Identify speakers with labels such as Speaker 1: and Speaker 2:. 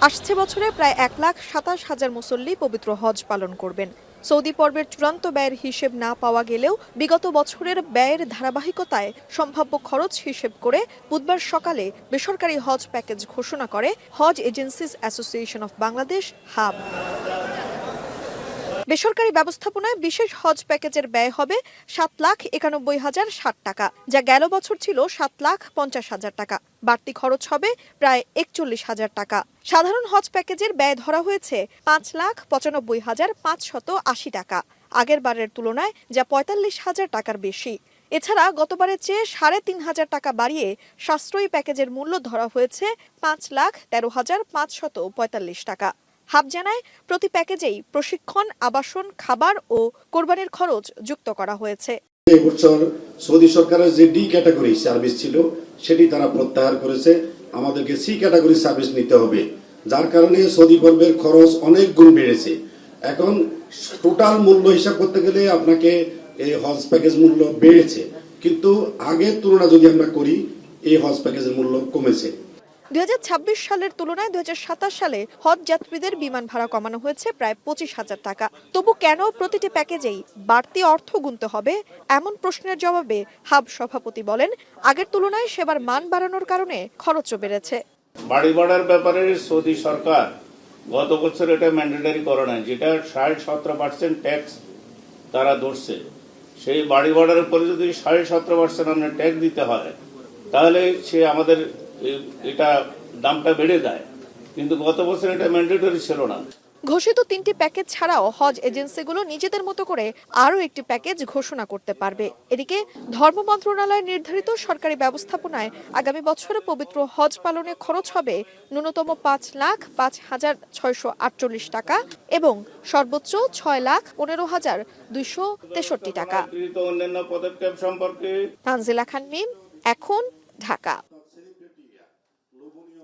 Speaker 1: আসছে বছরে প্রায় 1,27,000 মুসল্লি পবিত্র হজ পালন করবেন। সৌদি পর্বের চূড়ান্ত ব্যয়ের হিসেব না পাওয়া গেলেও বিগত বছরের ব্যয়ের ধারাবাহিকতায় সম্ভাব্য খরচ হিসেব করে বুধবার সকালে বেসরকারি হজ প্যাকেজ ঘোষণা করে Hajj agencies association of Bangladesh HAAB. বেসরকারি ব্যবস্থাপনায় বিশেষ হজ প্যাকেজের ব্যয় হবে 7,91,060 টাকা, যা গেল বছর ছিল 7,50,000 টাকা। বাড়তি খরচ হবে প্রায় 41,000 টাকা। সাধারণ হজ প্যাকেজের ব্যয় ধরা হয়েছে 5,95,580 টাকা, আগের বারের তুলনায় যা 45,000 টাকার বেশি। এছাড়া গতবারের চেয়ে 3,500 টাকা বাড়িয়ে সাশ্রয়ী প্যাকেজের মূল্য ধরা হয়েছে 5,13,545 টাকা। হাব জানায়, প্রতি প্যাকেজেই প্রশিক্ষণ, আবাসন, খাবার ও কোরবানির খরচ যুক্ত করা হয়েছে।
Speaker 2: এবছর সৌদি সরকারের যে ডি ক্যাটাগরি সার্ভিস ছিল সেটি তারা প্রত্যাহার করেছে। আমাদেরকে সি ক্যাটাগরি সার্ভিস নিতে হবে, যার কারণে সৌদি পর্বের খরচ অনেক গুণ বেড়েছে। এখন টোটাল মূল্য হিসাব করতে গেলে আপনাকে এই হজ প্যাকেজ মূল্য বেড়েছে, কিন্তু আগের তুলনা যদি আমরা করি এই হজ প্যাকেজের মূল্য কমেছে।
Speaker 1: 2026 সালের তুলনায় 2027 সালে হজ যাত্রীদের বিমান ভাড়া কমানো হয়েছে প্রায় 25,000 টাকা। তবু কেন প্রতিটি প্যাকেজেই বাড়তি অর্থ গুনতে হবে, এমন প্রশ্নের জবাবে হাব সভাপতি বলেন, আগের তুলনায় সেবার মান বাড়ানোর কারণে খরচও বেড়েছে।
Speaker 3: বাড়ি ভাড়ার ব্যাপারে সৌদি সরকার গত বছর এটা ম্যান্ডেটারি করে নাই, যেটা 17% ট্যাক্স তারা ধরছে। সেই বাড়ি ভাড়ার উপরে যদি 17.5% আমরা ট্যাক্স দিতে হয়, তাহলে সে আমাদের এটা দামটা বেড়ে যায়, কিন্তু গত বছর এটা ম্যান্ডেটরি ছিল না।
Speaker 1: ঘোষিত 3টি প্যাকেজ ছাড়াও হজ এজেন্সিগুলো নিজেদের মতো করে আরও একটি প্যাকেজ ঘোষণা করতে পারবে। এদিকে ধর্ম মন্ত্রণালয়ের নির্ধারিত সরকারি ব্যবস্থাপনায় আগামী বছরে পবিত্র হজ পালনে খরচ হবে ন্যূনতম 5,05,648 টাকা এবং সর্বোচ্চ 6,15,263 টাকা।
Speaker 3: অন্যান্য পদক্ষেপ সম্পর্কে
Speaker 1: তানজিলা খান মিম, এখন, ঢাকা।